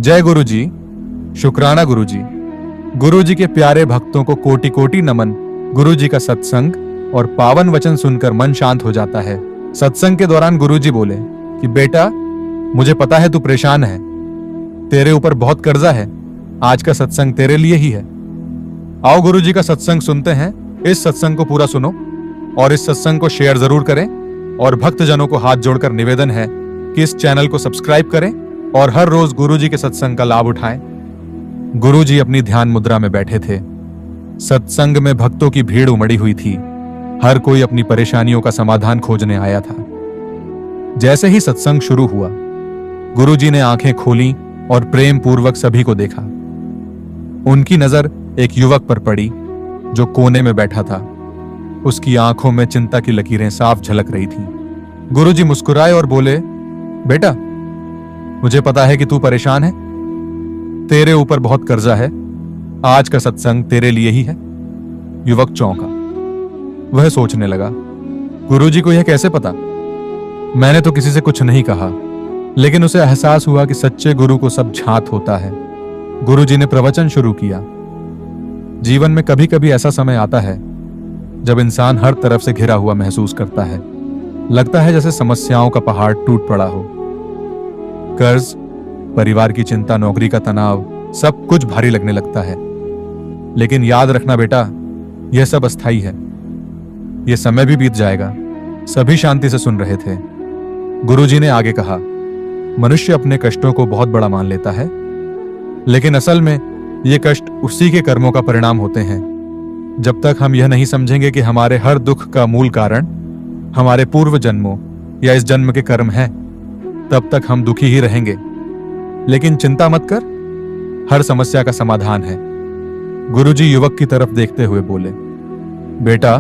जय गुरु जी। शुक्राना गुरु जी। गुरु जी के प्यारे भक्तों को कोटि कोटि नमन। गुरु जी का सत्संग और पावन वचन सुनकर मन शांत हो जाता है। सत्संग के दौरान गुरु जी बोले कि बेटा, मुझे पता है तू परेशान है, तेरे ऊपर बहुत कर्जा है, आज का सत्संग तेरे लिए ही है। आओ गुरु जी का सत्संग सुनते हैं। इस सत्संग को पूरा सुनो और इस सत्संग को शेयर जरूर करें। और भक्तजनों को हाथ जोड़कर निवेदन है कि इस चैनल को सब्सक्राइब करें और हर रोज गुरु जी के सत्संग का लाभ उठाएं। गुरु जी अपनी ध्यान मुद्रा में बैठे थे। सत्संग में भक्तों की भीड़ उमड़ी हुई थी। हर कोई अपनी परेशानियों का समाधान खोजने आया था। जैसे ही सत्संग शुरू हुआ, गुरु जी ने आंखें खोली और प्रेम पूर्वक सभी को देखा। उनकी नजर एक युवक पर पड़ी जो कोने में बैठा था। उसकी आंखों में चिंता की लकीरें साफ झलक रही थीं। गुरु जी मुस्कुराए और बोले, बेटा, मुझे पता है कि तू परेशान है, तेरे ऊपर बहुत कर्जा है, आज का सत्संग तेरे लिए ही है। युवक चौंका। वह सोचने लगा, गुरु जी को यह कैसे पता? मैंने तो किसी से कुछ नहीं कहा, लेकिन उसे एहसास हुआ कि सच्चे गुरु को सब झांत होता है। गुरु जी ने प्रवचन शुरू किया। जीवन में कभी कभी ऐसा समय आता है जब इंसान हर तरफ से घिरा हुआ महसूस करता है। लगता है जैसे समस्याओं का पहाड़ टूट पड़ा हो। कर्ज, परिवार की चिंता, नौकरी का तनाव, सब कुछ भारी लगने लगता है। लेकिन याद रखना बेटा, यह सब अस्थाई है। यह समय भी बीत जाएगा। सभी शांति से सुन रहे थे। गुरुजी ने आगे कहा, मनुष्य अपने कष्टों को बहुत बड़ा मान लेता है, लेकिन असल में ये कष्ट उसी के कर्मों का परिणाम होते हैं। जब तक हम यह नहीं समझेंगे कि हमारे हर दुख का मूल कारण हमारे पूर्व जन्मों या इस जन्म के कर्म हैं, तब तक हम दुखी ही रहेंगे। लेकिन चिंता मत कर, हर समस्या का समाधान है। गुरुजी युवक की तरफ देखते हुए बोले, बेटा,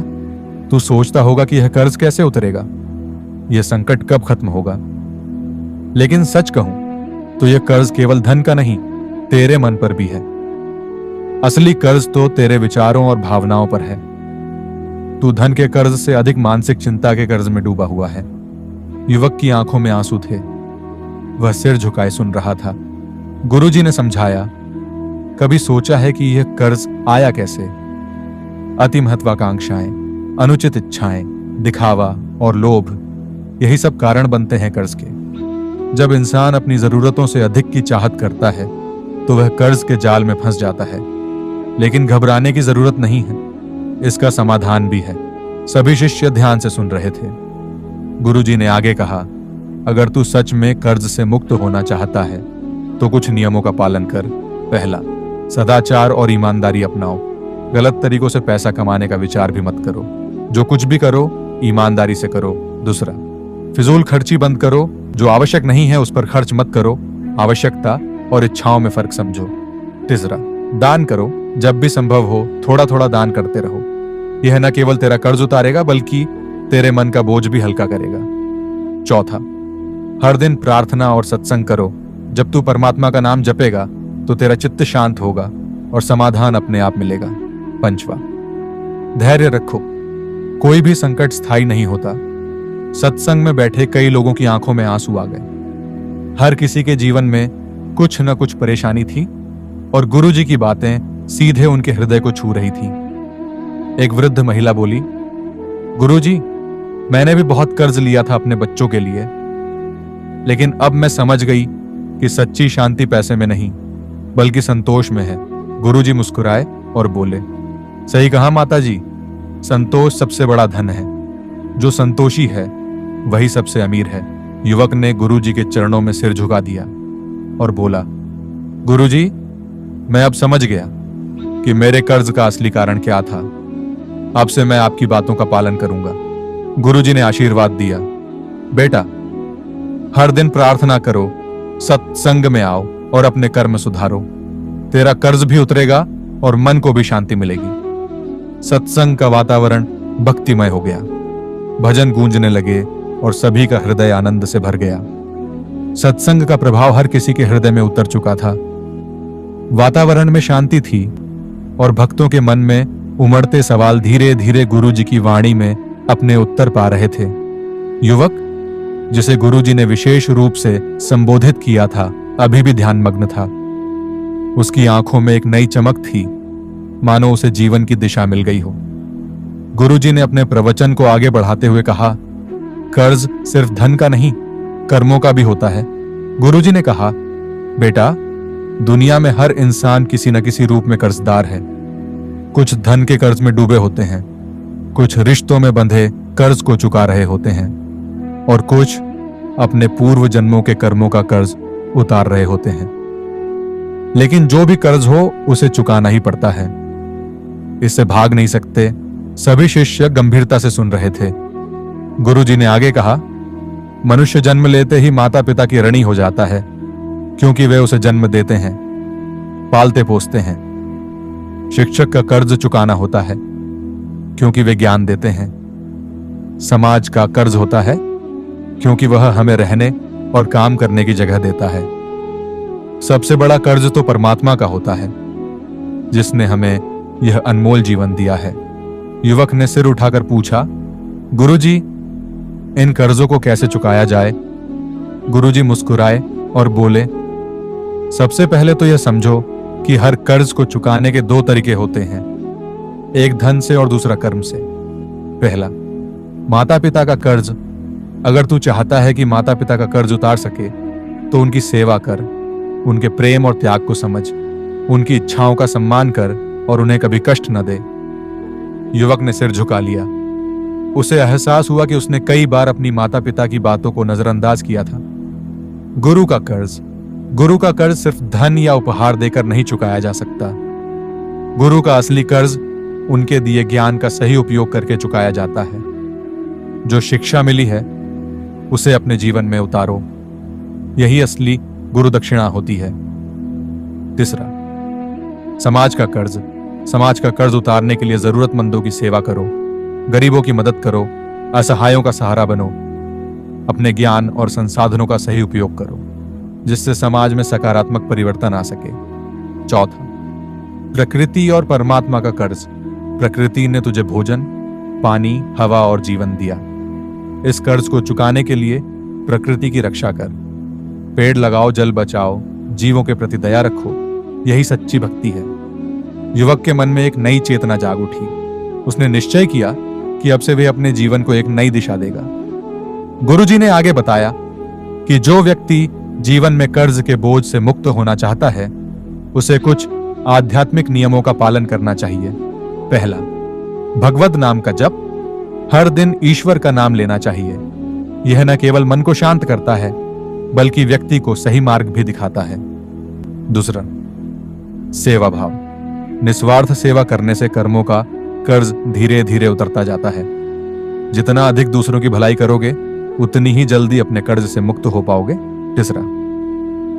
तू सोचता होगा कि यह कर्ज कैसे उतरेगा, यह संकट कब खत्म होगा। लेकिन सच कहूं तो यह कर्ज केवल धन का नहीं, तेरे मन पर भी है। असली कर्ज तो तेरे विचारों और भावनाओं पर है। तू धन के कर्ज से अधिक मानसिक चिंता के कर्ज में डूबा हुआ है। युवक की आंखों में आंसू थे। वह सिर झुकाए सुन रहा था। गुरुजी ने समझाया, कभी सोचा है कि यह कर्ज आया कैसे? अति महत्वाकांक्षाएं, अनुचित इच्छाएं, दिखावा और लोभ, यही सब कारण बनते हैं कर्ज के। जब इंसान अपनी जरूरतों से अधिक की चाहत करता है तो वह कर्ज के जाल में फंस जाता है। लेकिन घबराने की जरूरत नहीं है, इसका समाधान भी है। सभी शिष्य ध्यान से सुन रहे थे। गुरुजी ने आगे कहा, अगर तू सच में कर्ज से मुक्त होना चाहता है तो कुछ नियमों का पालन कर। पहला, सदाचार और ईमानदारी अपनाओ। गलत तरीकों से पैसा कमाने का विचार भी मत करो। जो कुछ भी करो ईमानदारी से करो। दूसरा, फिजूल खर्ची बंद करो। जो आवश्यक नहीं है उस पर खर्च मत करो। आवश्यकता और इच्छाओं में फर्क समझो। तीसरा, दान करो। जब भी संभव हो थोड़ा थोड़ा दान करते रहो। यह न केवल तेरा कर्ज उतारेगा बल्कि तेरे मन का बोझ भी हल्का करेगा। चौथा, हर दिन प्रार्थना और सत्संग करो। जब तू परमात्मा का नाम जपेगा तो तेरा चित्त शांत होगा और समाधान अपने आप मिलेगा। पंचवा, धैर्य रखो। कोई भी संकट स्थायी नहीं होता। सत्संग में बैठे कई लोगों की आंखों में आंसू आ गए। हर किसी के जीवन में कुछ न कुछ परेशानी थी और गुरुजी की बातें सीधे उनके हृदय को छू रही थी। एक वृद्ध महिला बोली, गुरुजी, मैंने भी बहुत कर्ज लिया था अपने बच्चों के लिए, लेकिन अब मैं समझ गई कि सच्ची शांति पैसे में नहीं बल्कि संतोष में है। गुरुजी मुस्कुराए और बोले, सही कहा माता जी, संतोष सबसे बड़ा धन है। जो संतोषी है वही सबसे अमीर है। युवक ने गुरुजी के चरणों में सिर झुका दिया और बोला, गुरुजी, मैं अब समझ गया कि मेरे कर्ज का असली कारण क्या था। अब से मैं आपकी बातों का पालन करूंगा। गुरुजी ने आशीर्वाद दिया, बेटा, हर दिन प्रार्थना करो, सत्संग में आओ और अपने कर्म सुधारो। तेरा कर्ज भी उतरेगा और मन को भी शांति मिलेगी। सत्संग का वातावरण भक्तिमय हो गया। भजन गूंजने लगे और सभी का हृदय आनंद से भर गया। सत्संग का प्रभाव हर किसी के हृदय में उतर चुका था। वातावरण में शांति थी और भक्तों के मन में उमड़ते सवाल धीरे धीरे गुरुजी की वाणी में अपने उत्तर पा रहे थे। युवक, जिसे गुरुजी ने विशेष रूप से संबोधित किया था, अभी भी ध्यानमग्न था। उसकी आंखों में एक नई चमक थी, मानो उसे जीवन की दिशा मिल गई हो। गुरुजी ने अपने प्रवचन को आगे बढ़ाते हुए कहा, कर्ज सिर्फ धन का नहीं, कर्मों का भी होता है। गुरुजी ने कहा, बेटा, दुनिया में हर इंसान किसी न किसी रूप में कर्जदार है। कुछ धन के कर्ज में डूबे होते हैं, कुछ रिश्तों में बंधे कर्ज को चुका रहे होते हैं, और कुछ अपने पूर्व जन्मों के कर्मों का कर्ज उतार रहे होते हैं। लेकिन जो भी कर्ज हो उसे चुकाना ही पड़ता है, इससे भाग नहीं सकते। सभी शिष्य गंभीरता से सुन रहे थे। गुरुजी ने आगे कहा, मनुष्य जन्म लेते ही माता पिता की ऋणी हो जाता है, क्योंकि वे उसे जन्म देते हैं, पालते पोसते हैं। शिक्षक का कर्ज चुकाना होता है, क्योंकि वे ज्ञान देते हैं। समाज का कर्ज होता है, क्योंकि वह हमें रहने और काम करने की जगह देता है। सबसे बड़ा कर्ज तो परमात्मा का होता है, जिसने हमें यह अनमोल जीवन दिया है। युवक ने सिर उठाकर पूछा, गुरुजी, इन कर्जों को कैसे चुकाया जाए? गुरुजी मुस्कुराए और बोले, सबसे पहले तो यह समझो कि हर कर्ज को चुकाने के दो तरीके होते हैं, एक धन से और दूसरा कर्म से। पहला, माता पिता का कर्ज। अगर तू चाहता है कि माता पिता का कर्ज उतार सके तो उनकी सेवा कर, उनके प्रेम और त्याग को समझ, उनकी इच्छाओं का सम्मान कर और उन्हें कभी कष्ट न दे। युवक ने सिर झुका लिया। उसे एहसास हुआ कि उसने कई बार अपनी माता पिता की बातों को नजरअंदाज किया था। गुरु का कर्ज सिर्फ धन या उपहार देकर नहीं चुकाया जा सकता। गुरु का असली कर्ज उनके दिए ज्ञान का सही उपयोग करके चुकाया जाता है। जो शिक्षा मिली है उसे अपने जीवन में उतारो, यही असली गुरु दक्षिणा होती है। तीसरा, समाज का कर्ज उतारने के लिए जरूरतमंदों की सेवा करो, गरीबों की मदद करो, असहायों का सहारा बनो। अपने ज्ञान और संसाधनों का सही उपयोग करो, जिससे समाज में सकारात्मक परिवर्तन आ सके। चौथा, प्रकृति और परमात्मा का कर्ज। प्रकृति ने तुझे भोजन, पानी, हवा और जीवन दिया। इस कर्ज को चुकाने के लिए प्रकृति की रक्षा कर, पेड़ लगाओ, जल बचाओ, जीवों के प्रति दया रखो। यही सच्ची भक्ति है। युवक के मन में एक नई चेतना जाग उठी। उसने निश्चय किया कि अब से वे अपने जीवन को एक नई दिशा देगा। गुरुजी ने आगे बताया कि जो व्यक्ति जीवन में कर्ज के बोझ से मुक्त होना चाहता है, उसे कुछ आध्यात्मिक नियमों का पालन करना चाहिए। पहला, भगवत नाम का जप। हर दिन ईश्वर का नाम लेना चाहिए। यह न केवल मन को शांत करता है, बल्कि व्यक्ति को सही मार्ग भी दिखाता है। दूसरा, सेवा भाव। निस्वार्थ सेवा करने से कर्मों का कर्ज धीरे धीरे उतरता जाता है। जितना अधिक दूसरों की भलाई करोगे, उतनी ही जल्दी अपने कर्ज से मुक्त हो पाओगे। तीसरा,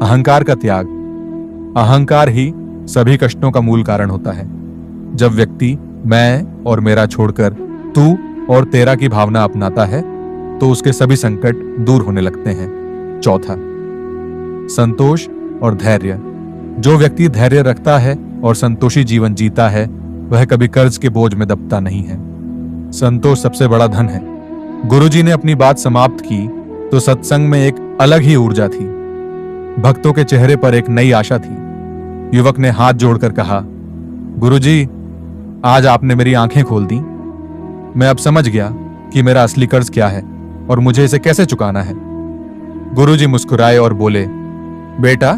अहंकार का त्याग। अहंकार ही सभी कष्टों का मूल कारण होता है। जब व्यक्ति मैं और मेरा छोड़कर तू और तेरा की भावना अपनाता है, तो उसके सभी संकट दूर होने लगते हैं। चौथा, संतोष और धैर्य। जो व्यक्ति धैर्य रखता है और संतोषी जीवन जीता है, वह कभी कर्ज के बोझ में दबता नहीं है। संतोष सबसे बड़ा धन है। गुरुजी ने अपनी बात समाप्त की तो सत्संग में एक अलग ही ऊर्जा थी। भक्तों के चेहरे पर एक नई आशा थी। युवक ने हाथ जोड़कर कहा, गुरुजी, आज आपने मेरी आंखें खोल दी। मैं अब समझ गया कि मेरा असली कर्ज क्या है और मुझे इसे कैसे चुकाना है। गुरुजी मुस्कुराए और बोले, बेटा,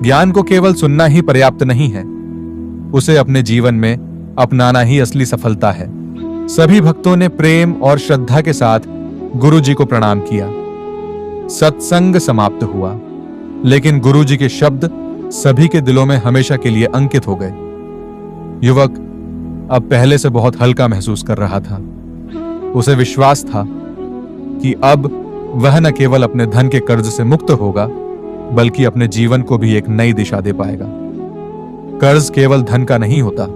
ज्ञान को केवल सुनना ही पर्याप्त नहीं है, उसे अपने जीवन में अपनाना ही असली सफलता है। सभी भक्तों ने प्रेम और श्रद्धा के साथ गुरुजी को प्रणाम किया। सत्संग समाप्त हुआ, लेकिन गुरुजी के शब्द सभी के दिलों में हमेशा के लिए अंकित हो गए। युवक अब पहले से बहुत हल्का महसूस कर रहा था। उसे विश्वास था कि अब वह न केवल अपने धन के कर्ज से मुक्त होगा, बल्कि अपने जीवन को भी एक नई दिशा दे पाएगा। कर्ज केवल धन का नहीं होता,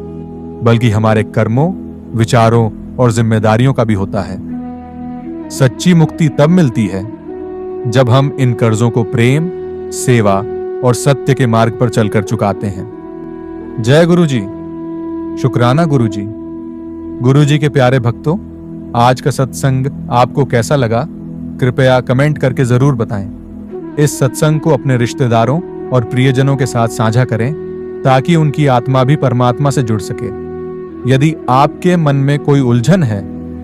बल्कि हमारे कर्मों, विचारों और जिम्मेदारियों का भी होता है। सच्ची मुक्ति तब मिलती है जब हम इन कर्जों को प्रेम, सेवा और सत्य के मार्ग पर चलकर चुकाते हैं। जय गुरुजी। शुक्राना गुरुजी। गुरुजी के प्यारे भक्तों, आज का सत्संग आपको कैसा लगा? कृपया कमेंट करके जरूर बताएं। इस सत्संग को अपने रिश्तेदारों और प्रियजनों के साथ साझा करें ताकि उनकी आत्मा भी परमात्मा से जुड़ सके। यदि आपके मन में कोई उलझन है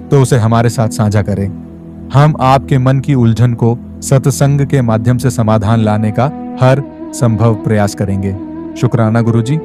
तो उसे हमारे साथ साझा करें। हम आपके मन की उलझन को सत्संग के माध्यम से समाधान लाने का हर संभव प्रयास करेंगे। शुक्राना गुरुजी।